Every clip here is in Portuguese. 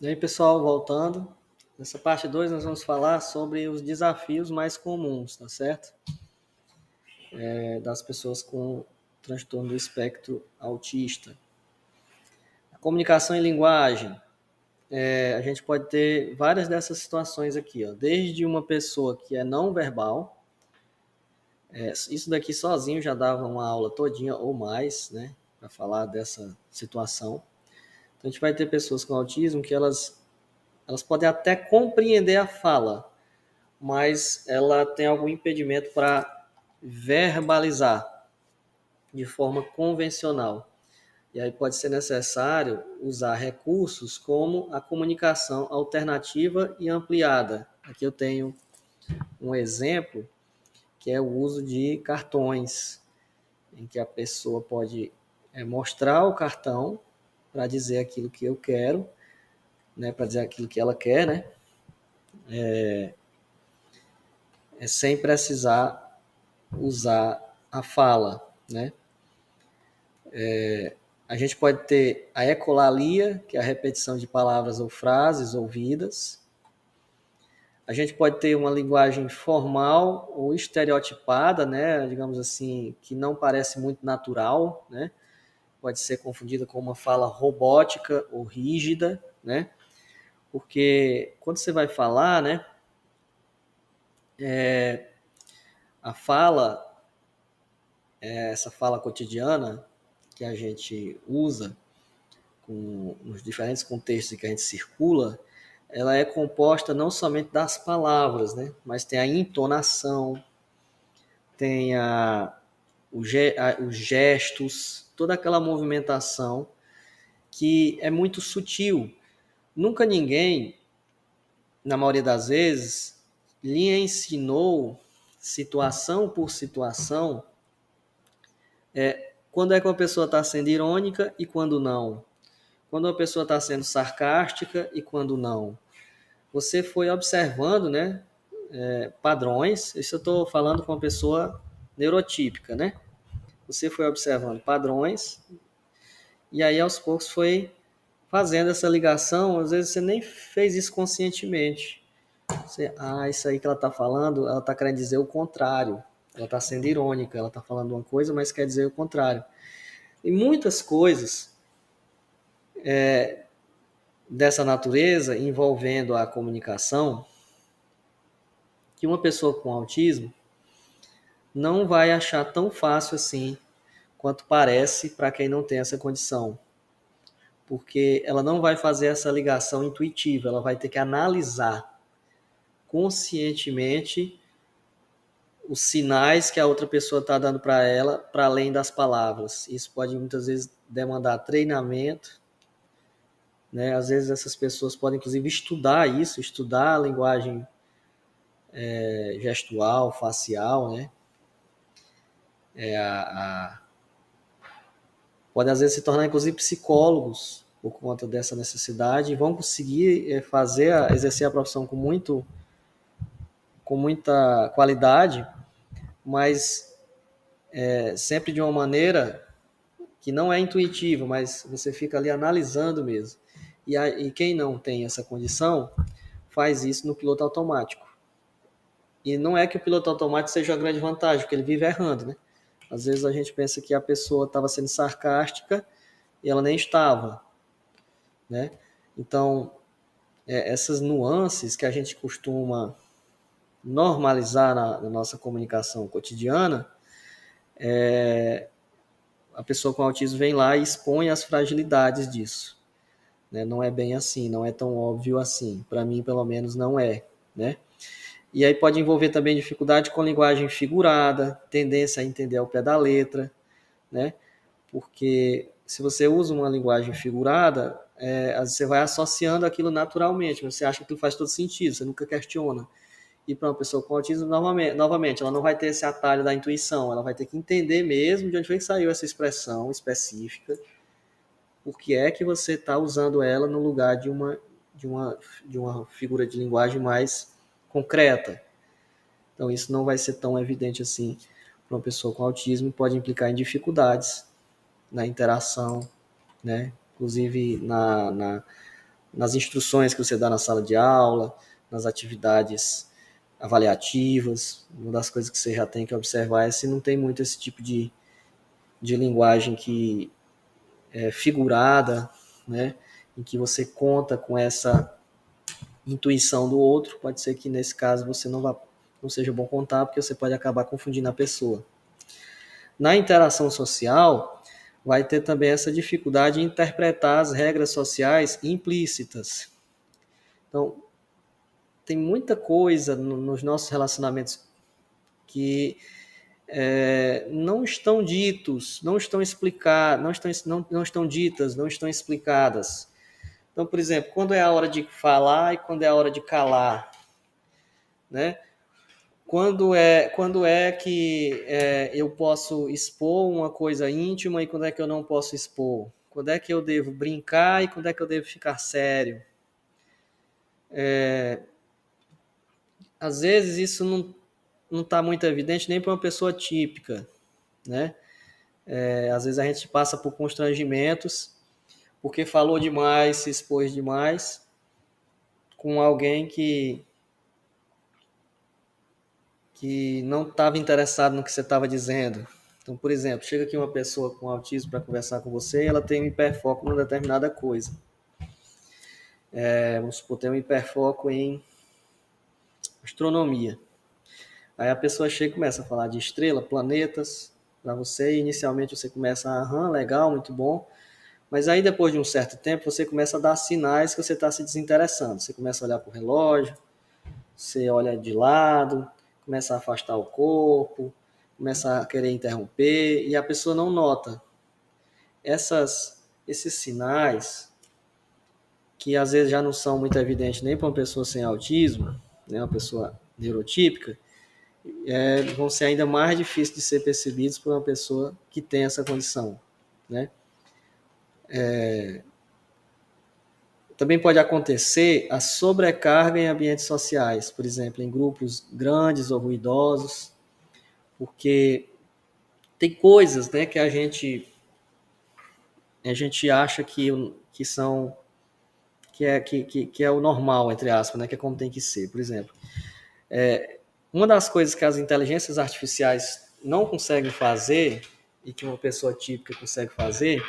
E aí, pessoal, voltando. Nessa parte 2 nós vamos falar sobre os desafios mais comuns, tá certo? Das pessoas com transtorno do espectro autista. A comunicação em linguagem. A gente pode ter várias dessas situações aqui, ó. Desde uma pessoa que é não verbal, isso daqui sozinho já dava uma aula todinha ou mais, né? Para falar dessa situação. Então, a gente vai ter pessoas com autismo que elas podem até compreender a fala, mas ela tem algum impedimento para verbalizar de forma convencional. E aí pode ser necessário usar recursos como a comunicação alternativa e ampliada. Aqui eu tenho um exemplo que é o uso de cartões, em que a pessoa pode mostrar o cartão para dizer aquilo que eu quero, né, para dizer aquilo que ela quer, né, sem precisar usar a fala, né? A gente pode ter a ecolalia, que é a repetição de palavras ou frases ouvidas. A gente pode ter uma linguagem formal ou estereotipada, né? Digamos assim, que não parece muito natural, né? Pode ser confundida com uma fala robótica ou rígida, né? Porque quando você vai falar, né? A fala, essa fala cotidiana que a gente usa, nos diferentes contextos em que a gente circula, ela é composta não somente das palavras, né? Mas tem a entonação, tem os gestos, toda aquela movimentação que é muito sutil. Nunca ninguém, na maioria das vezes, lhe ensinou situação por situação quando é que uma pessoa está sendo irônica e quando não. Quando uma pessoa está sendo sarcástica e quando não. Você foi observando, né, padrões. Isso eu estou falando com uma pessoa neurotípica, né? Você foi observando padrões e aí aos poucos foi fazendo essa ligação. Às vezes você nem fez isso conscientemente. Isso aí que ela está falando, ela está querendo dizer o contrário. Ela está sendo irônica, ela está falando uma coisa, mas quer dizer o contrário. E muitas coisas dessa natureza envolvendo a comunicação, que uma pessoa com autismo não vai achar tão fácil assim quanto parece para quem não tem essa condição. Porque ela não vai fazer essa ligação intuitiva, ela vai ter que analisar conscientemente os sinais que a outra pessoa está dando para ela, para além das palavras. Isso pode muitas vezes demandar treinamento, né? Às vezes essas pessoas podem inclusive estudar isso, estudar a linguagem gestual, facial, né? Podem às vezes se tornar inclusive psicólogos por conta dessa necessidade e vão conseguir exercer a profissão com muita qualidade, mas sempre de uma maneira que não é intuitiva, mas você fica ali analisando mesmo. E quem não tem essa condição faz isso no piloto automático. E não é que o piloto automático seja uma grande vantagem, porque ele vive errando, né? Às vezes a gente pensa que a pessoa estava sendo sarcástica e ela nem estava, né? Então, essas nuances que a gente costuma normalizar na nossa comunicação cotidiana, a pessoa com autismo vem lá e expõe as fragilidades disso. Né? Não é bem assim, não é tão óbvio assim. Para mim, pelo menos, não é. Né? E aí pode envolver também dificuldade com linguagem figurada, tendência a entender ao pé da letra, né? Porque se você usa uma linguagem figurada, você vai associando aquilo naturalmente, você acha que aquilo faz todo sentido, você nunca questiona. E para uma pessoa com autismo, novamente, ela não vai ter esse atalho da intuição, ela vai ter que entender mesmo de onde foi que saiu essa expressão específica, por que é que você está usando ela no lugar de uma figura de linguagem mais concreta. Então, isso não vai ser tão evidente assim para uma pessoa com autismo e pode implicar em dificuldades na interação, né? Inclusive nas instruções que você dá na sala de aula, nas atividades avaliativas. Uma das coisas que você já tem que observar é se não tem muito esse tipo de linguagem que é figurada, né, em que você conta com essa intuição do outro. Pode ser que nesse caso você não seja bom contar, porque você pode acabar confundindo a pessoa. Na interação social, vai ter também essa dificuldade em interpretar as regras sociais implícitas. Então, tem muita coisa nos nossos relacionamentos que não estão ditos, não estão explicadas, não estão ditas, não estão explicadas. Então, por exemplo, quando é a hora de falar e quando é a hora de calar, né? Quando é que eu posso expor uma coisa íntima e quando é que eu não posso expor? Quando é que eu devo brincar e quando é que eu devo ficar sério? Às vezes isso não está muito evidente nem para uma pessoa típica, né? Às vezes a gente passa por constrangimentos porque falou demais, se expôs demais com alguém que não estava interessado no que você estava dizendo. Então, por exemplo, chega aqui uma pessoa com autismo para conversar com você e ela tem um hiperfoco numa determinada coisa. Vamos supor, tem um hiperfoco em astronomia. Aí a pessoa chega e começa a falar de estrela, planetas, para você, e inicialmente você começa, legal, muito bom, mas aí depois de um certo tempo você começa a dar sinais que você está se desinteressando. Você começa a olhar para o relógio, você olha de lado, começa a afastar o corpo, começa a querer interromper, e a pessoa não nota. Esses sinais, que às vezes já não são muito evidentes nem para uma pessoa sem autismo, né, uma pessoa neurotípica, vão ser ainda mais difíceis de ser percebidos por uma pessoa que tem essa condição, né? Também pode acontecer a sobrecarga em ambientes sociais, por exemplo, em grupos grandes ou ruidosos, porque tem coisas, né, que a gente acha que são que é o normal, entre aspas, né, que é como tem que ser. Por exemplo, uma das coisas que as inteligências artificiais não conseguem fazer e que uma pessoa típica consegue fazer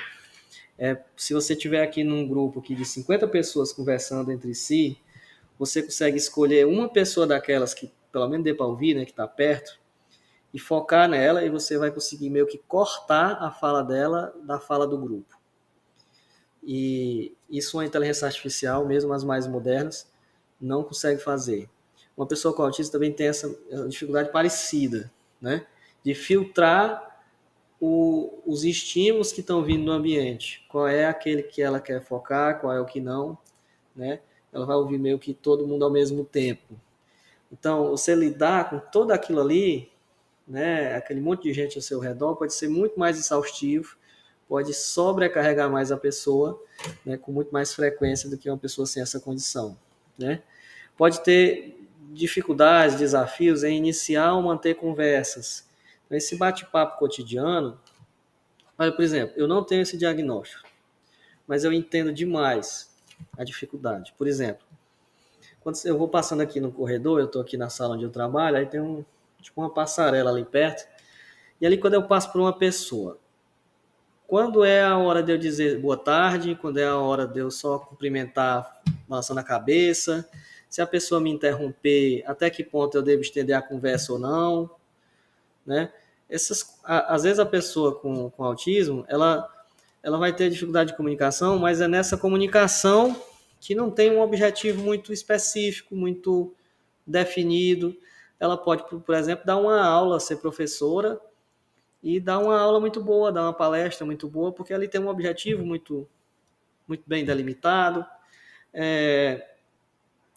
se você tiver aqui num grupo aqui de 50 pessoas conversando entre si, você consegue escolher uma pessoa daquelas que pelo menos dê para ouvir, né, que está perto, e focar nela, e você vai conseguir meio que cortar a fala dela da fala do grupo. E isso uma inteligência artificial, mesmo as mais modernas, não consegue fazer. Uma pessoa com autismo também tem essa dificuldade parecida, né, de filtrar os estímulos que estão vindo do ambiente. Qual é aquele que ela quer focar, qual é o que não, né? Ela vai ouvir meio que todo mundo ao mesmo tempo. Então, você lidar com tudo aquilo ali, né, aquele monte de gente ao seu redor, pode ser muito mais exaustivo, pode sobrecarregar mais a pessoa, né, com muito mais frequência do que uma pessoa sem essa condição, né? Pode ter dificuldades, desafios em iniciar ou manter conversas. Então, esse bate-papo cotidiano, olha, por exemplo, eu não tenho esse diagnóstico, mas eu entendo demais a dificuldade. Por exemplo, quando eu vou passando aqui no corredor, eu estou aqui na sala onde eu trabalho, aí tem tipo uma passarela ali perto, e ali quando eu passo por uma pessoa, quando é a hora de eu dizer boa tarde, quando é a hora de eu só cumprimentar balançando a cabeça, se a pessoa me interromper, até que ponto eu devo estender a conversa ou não, né? Às vezes a pessoa com autismo, ela vai ter dificuldade de comunicação, mas é nessa comunicação que não tem um objetivo muito específico, muito definido. Ela pode, por exemplo, dar uma aula, ser professora e dar uma aula muito boa, dar uma palestra muito boa, porque ali tem um objetivo muito, muito bem delimitado.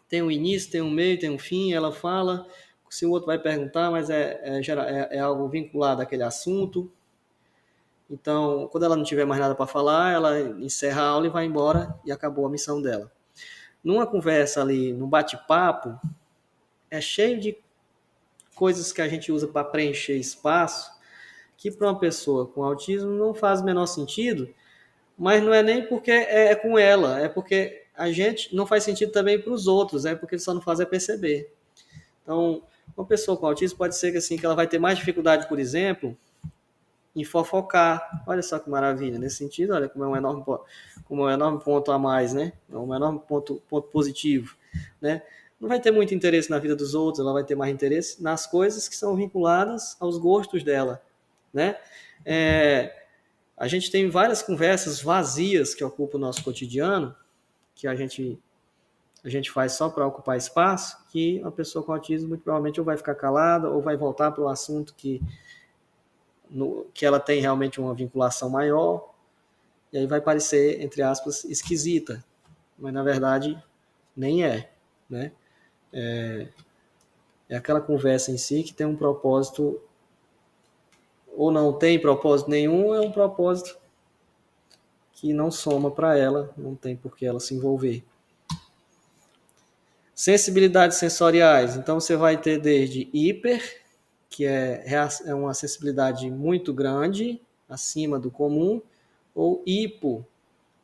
Tem um início, tem um meio, tem um fim, ela fala, se o outro vai perguntar, mas é algo vinculado àquele assunto. Então, quando ela não tiver mais nada para falar, ela encerra a aula e vai embora e acabou a missão dela. Numa conversa ali, num bate-papo, é cheio de coisas que a gente usa para preencher espaço, que para uma pessoa com autismo não faz o menor sentido, mas não é nem porque é com ela, é porque a gente não faz sentido também para os outros, porque eles só não fazem perceber. Então, uma pessoa com autismo pode ser que, assim, que ela vai ter mais dificuldade, por exemplo, em fofocar. Olha só que maravilha. Nesse sentido, olha como é um enorme ponto a mais, né? É um enorme ponto positivo, né? Não vai ter muito interesse na vida dos outros, ela vai ter mais interesse nas coisas que são vinculadas aos gostos dela, né? A gente tem várias conversas vazias que ocupam o nosso cotidiano, que a gente faz só para ocupar espaço, que uma pessoa com autismo muito provavelmente ou vai ficar calada ou vai voltar para o assunto que ela tem realmente uma vinculação maior, e aí vai parecer, entre aspas, esquisita, mas na verdade nem é, né? É aquela conversa em si que tem um propósito, ou não tem propósito nenhum, é um propósito que não soma para ela, não tem por que ela se envolver. Sensibilidades sensoriais, então você vai ter desde hiper, que é uma sensibilidade muito grande, acima do comum, ou hipo,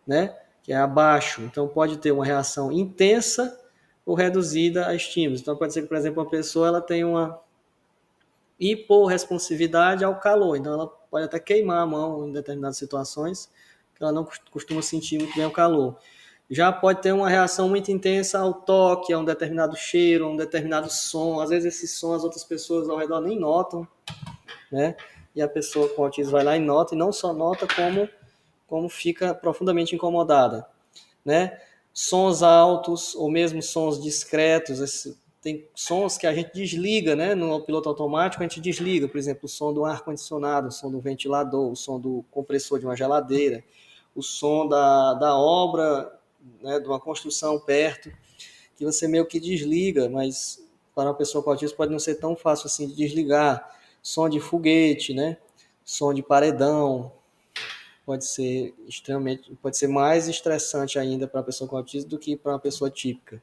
né, que é abaixo. Então pode ter uma reação intensa ou reduzida a estímulos. Então pode ser que, por exemplo, uma pessoa ela tem uma hiporresponsividade ao calor, então ela pode até queimar a mão em determinadas situações, que ela não costuma sentir muito bem o calor. Já pode ter uma reação muito intensa ao toque, a um determinado cheiro, a um determinado som. Às vezes esse som as outras pessoas ao redor nem notam, né? E a pessoa com autismo vai lá e nota, e não só nota, como fica profundamente incomodada, né? Sons altos ou mesmo sons discretos, tem sons que a gente desliga, né? No piloto automático a gente desliga, por exemplo, o som do ar-condicionado, o som do ventilador, o som do compressor de uma geladeira, o som da obra, né, de uma construção perto, que você meio que desliga, mas para uma pessoa com autismo pode não ser tão fácil assim de desligar. Som de foguete, né? Som de paredão, pode ser mais estressante ainda para a pessoa com autismo do que para uma pessoa típica.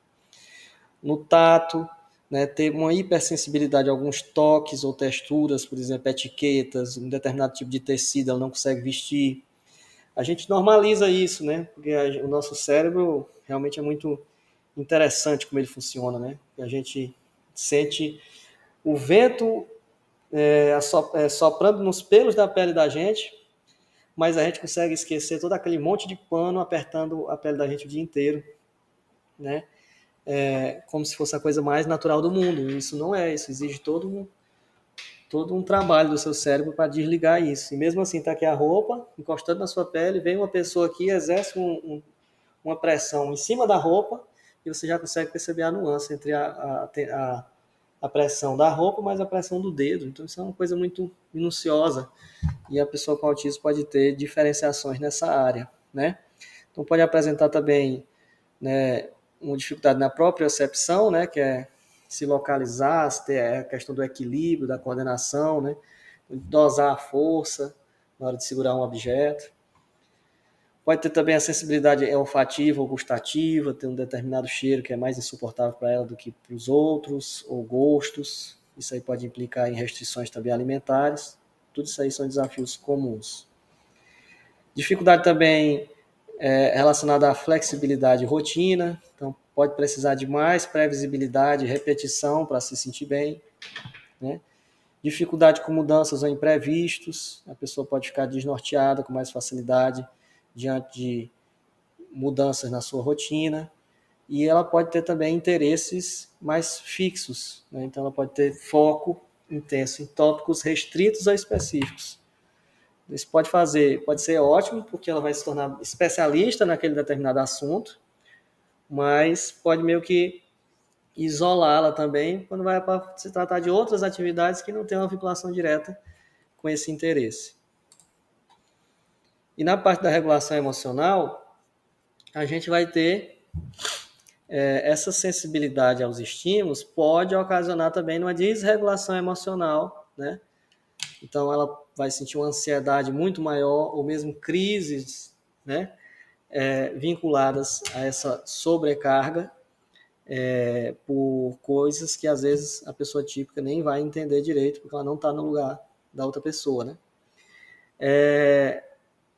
No tato, né, ter uma hipersensibilidade a alguns toques ou texturas, por exemplo, etiquetas, um determinado tipo de tecido ela não consegue vestir. A gente normaliza isso, né? Porque o nosso cérebro realmente é muito interessante como ele funciona, né? A gente sente o vento soprando nos pelos da pele da gente, mas a gente consegue esquecer todo aquele monte de pano apertando a pele da gente o dia inteiro, né? Como se fosse a coisa mais natural do mundo. Isso não é, isso exige todo um trabalho do seu cérebro para desligar isso. E mesmo assim, tá aqui a roupa, encostando na sua pele, vem uma pessoa aqui, exerce uma pressão em cima da roupa, e você já consegue perceber a nuance entre a pressão da roupa, mas a pressão do dedo. Então isso é uma coisa muito minuciosa, e a pessoa com autismo pode ter diferenciações nessa área, né? Então pode apresentar também, né, uma dificuldade na propriocepção, né, que é se localizar, ter a questão do equilíbrio, da coordenação, né, dosar a força na hora de segurar um objeto. Pode ter também a sensibilidade olfativa ou gustativa, ter um determinado cheiro que é mais insuportável para ela do que para os outros, ou gostos. Isso aí pode implicar em restrições também alimentares. Tudo isso aí são desafios comuns. Dificuldade também relacionada à flexibilidade e rotina. Então, pode precisar de mais previsibilidade e repetição para se sentir bem, né? Dificuldade com mudanças ou imprevistos. A pessoa pode ficar desnorteada com mais facilidade diante de mudanças na sua rotina. E ela pode ter também interesses mais fixos, né? Então, ela pode ter foco intenso em tópicos restritos ou específicos. Isso pode ser ótimo, porque ela vai se tornar especialista naquele determinado assunto, mas pode meio que isolá-la também quando vai se tratar de outras atividades que não têm uma vinculação direta com esse interesse. E na parte da regulação emocional, a gente vai ter essa sensibilidade aos estímulos pode ocasionar também uma desregulação emocional, né? Então ela vai sentir uma ansiedade muito maior, ou mesmo crises, né, vinculadas a essa sobrecarga, por coisas que às vezes a pessoa típica nem vai entender direito, porque ela não está no lugar da outra pessoa, né?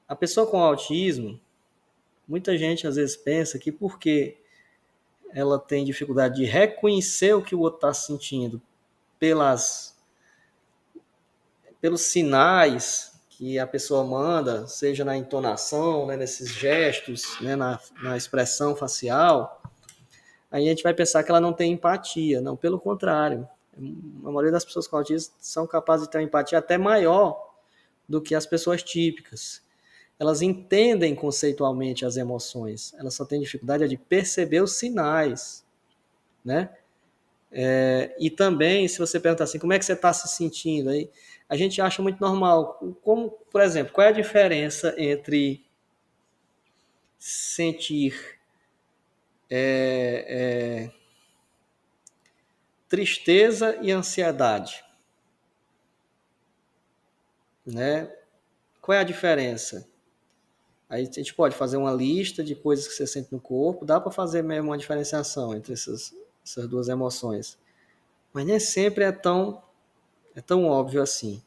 A pessoa com autismo, Muita gente às vezes pensa que porque ela tem dificuldade de reconhecer o que o outro está sentindo pelos sinais que a pessoa manda, seja na entonação, né, nesses gestos, né, na expressão facial, aí a gente vai pensar que ela não tem empatia. Não, pelo contrário. A maioria das pessoas com autismo são capazes de ter uma empatia até maior do que as pessoas típicas. Elas entendem conceitualmente as emoções, elas só têm dificuldade de perceber os sinais, né? E também, se você perguntar assim, como é que você está se sentindo aí, a gente acha muito normal. Como, por exemplo, qual é a diferença entre sentir tristeza e ansiedade, né? Qual é a diferença? Aí a gente pode fazer uma lista de coisas que você sente no corpo, dá para fazer mesmo uma diferenciação entre essas duas emoções. Mas nem sempre é tão óbvio assim,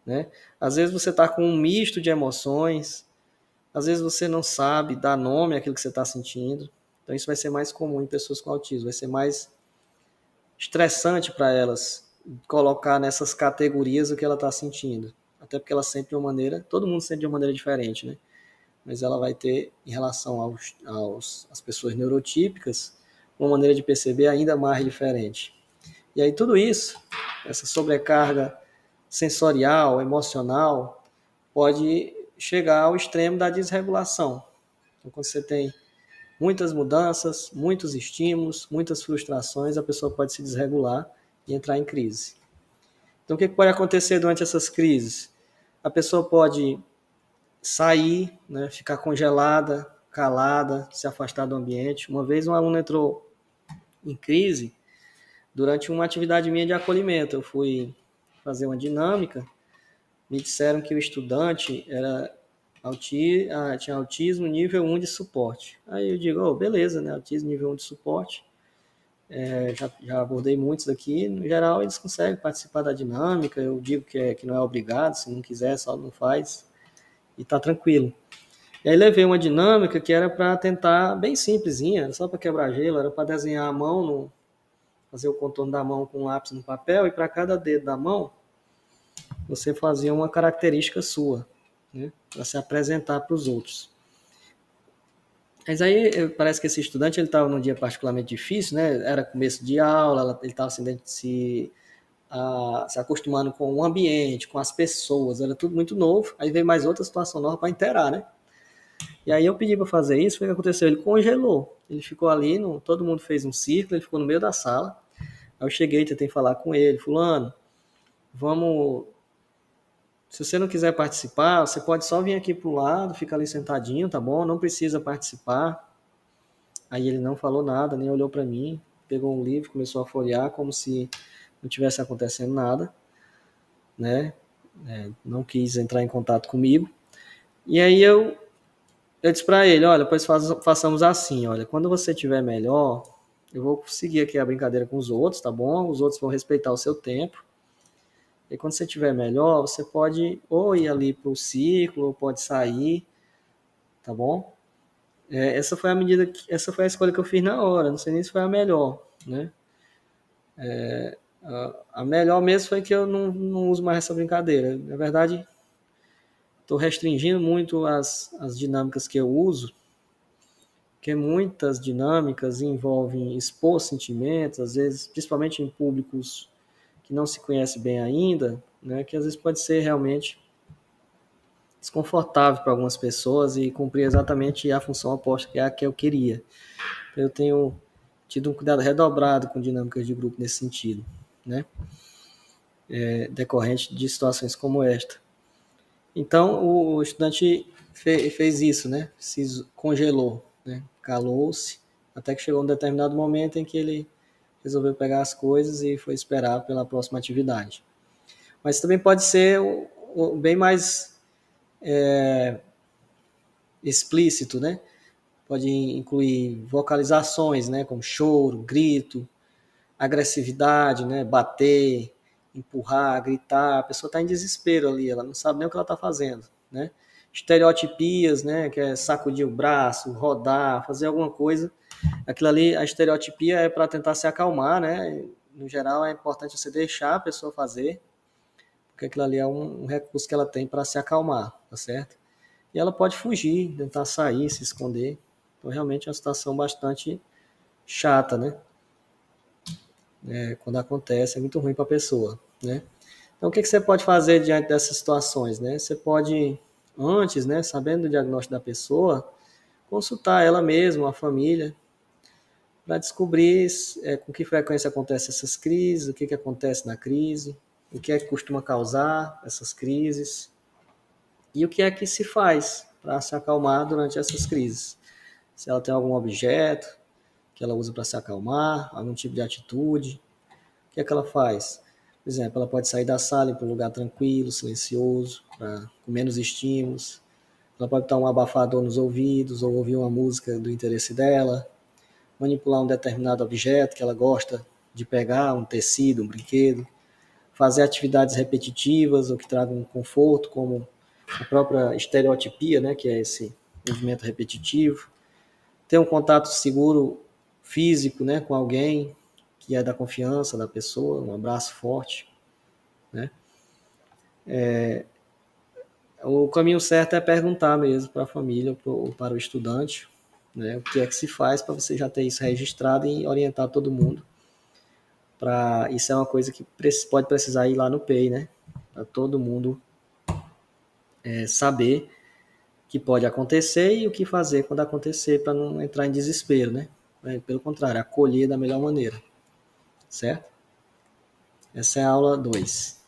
né? Às vezes você está com um misto de emoções, às vezes você não sabe dar nome àquilo que você está sentindo. Então isso vai ser mais comum em pessoas com autismo, vai ser mais estressante para elas colocar nessas categorias o que ela está sentindo. Até porque ela sente de uma maneira, todo mundo sente de uma maneira diferente, né? Mas ela vai ter, em relação às pessoas neurotípicas, uma maneira de perceber ainda mais diferente. E aí tudo isso, essa sobrecarga sensorial, emocional, pode chegar ao extremo da desregulação. Então, quando você tem muitas mudanças, muitos estímulos, muitas frustrações, a pessoa pode se desregular e entrar em crise. Então, o que pode acontecer durante essas crises? A pessoa pode sair, né, ficar congelada, calada, se afastar do ambiente. Uma vez um aluno entrou em crise durante uma atividade minha de acolhimento. Eu fui fazer uma dinâmica, me disseram que o estudante tinha autismo nível 1 de suporte. Aí eu digo, oh, beleza, né? Autismo nível 1 de suporte. Já abordei muitos aqui. No geral, eles conseguem participar da dinâmica. Eu digo que não é obrigado, se não quiser, só não faz. E tá tranquilo. E aí levei uma dinâmica que era para tentar, bem simplesinha, era só para quebrar gelo, era para desenhar a mão, fazer o contorno da mão com um lápis no papel, e para cada dedo da mão, você fazia uma característica sua, né, para se apresentar para os outros. Mas aí parece que esse estudante ele estava num dia particularmente difícil, né? Era começo de aula, ele estava se acostumando com o ambiente, com as pessoas, era tudo muito novo. Aí veio mais outra situação nova para inteirar, né? E aí eu pedi para fazer isso, foi o que aconteceu, ele congelou. Ele ficou ali, todo mundo fez um círculo, ele ficou no meio da sala. Aí eu cheguei, tentei falar com ele, fulano, vamos... Se você não quiser participar, você pode só vir aqui pro lado, ficar ali sentadinho, tá bom? Não precisa participar. Aí ele não falou nada, nem olhou para mim, pegou um livro, começou a folhear como se não tivesse acontecendo nada, né? Não quis entrar em contato comigo. E aí eu disse para ele, olha, pois façamos assim, olha, quando você estiver melhor, eu vou seguir aqui a brincadeira com os outros, tá bom? Os outros vão respeitar o seu tempo. E quando você estiver melhor, você pode ou ir ali para o ciclo, ou pode sair, tá bom? Essa foi a escolha que eu fiz na hora, não sei nem se foi a melhor, né? A melhor mesmo foi que eu não uso mais essa brincadeira. Na verdade, estou restringindo muito as dinâmicas que eu uso, porque muitas dinâmicas envolvem expor sentimentos, às vezes, principalmente em públicos que não se conhece bem ainda, né, que às vezes pode ser realmente desconfortável para algumas pessoas e cumprir exatamente a função oposta que é a que eu queria. Eu tenho tido um cuidado redobrado com dinâmicas de grupo nesse sentido, né, decorrente de situações como esta. Então, o estudante fez isso, né, se congelou, né, calou-se, até que chegou um determinado momento em que ele resolveu pegar as coisas e foi esperar pela próxima atividade. Mas também pode ser bem mais explícito, né? Pode incluir vocalizações, né? Como choro, grito, agressividade, né? Bater, empurrar, gritar. A pessoa está em desespero ali, ela não sabe nem o que ela está fazendo, né? estereotipias, né, que é sacudir o braço, rodar, fazer alguma coisa. Aquilo ali, a estereotipia é para tentar se acalmar, né? No geral, é importante você deixar a pessoa fazer, porque aquilo ali é um recurso que ela tem para se acalmar, tá certo? E ela pode fugir, tentar sair, se esconder. Então, realmente é uma situação bastante chata, né? Quando acontece, é muito ruim para a pessoa, né? Então, o que você pode fazer diante dessas situações, né? Você pode, antes, né, sabendo do diagnóstico da pessoa, consultar ela mesma, a família, para descobrir com que frequência acontecem essas crises, o que acontece na crise, o que é que costuma causar essas crises e o que é que se faz para se acalmar durante essas crises. Se ela tem algum objeto que ela usa para se acalmar, algum tipo de atitude, o que é que ela faz? Por exemplo, ela pode sair da sala e ir para um lugar tranquilo, silencioso, com menos estímulos. Ela pode botar um abafador nos ouvidos ou ouvir uma música do interesse dela, manipular um determinado objeto que ela gosta de pegar, um tecido, um brinquedo, fazer atividades repetitivas ou que tragam conforto, como a própria estereotipia, né, que é esse movimento repetitivo, ter um contato seguro físico, né, com alguém que é da confiança da pessoa, um abraço forte, né? O caminho certo é perguntar mesmo para a família ou para o estudante, né, o que é que se faz para você já ter isso registrado e orientar todo mundo. Isso é uma coisa que pode precisar ir lá no PEI, né? Para todo mundo saber que pode acontecer e o que fazer quando acontecer para não entrar em desespero, né? Pelo contrário, acolher da melhor maneira, certo? Essa é a aula 2.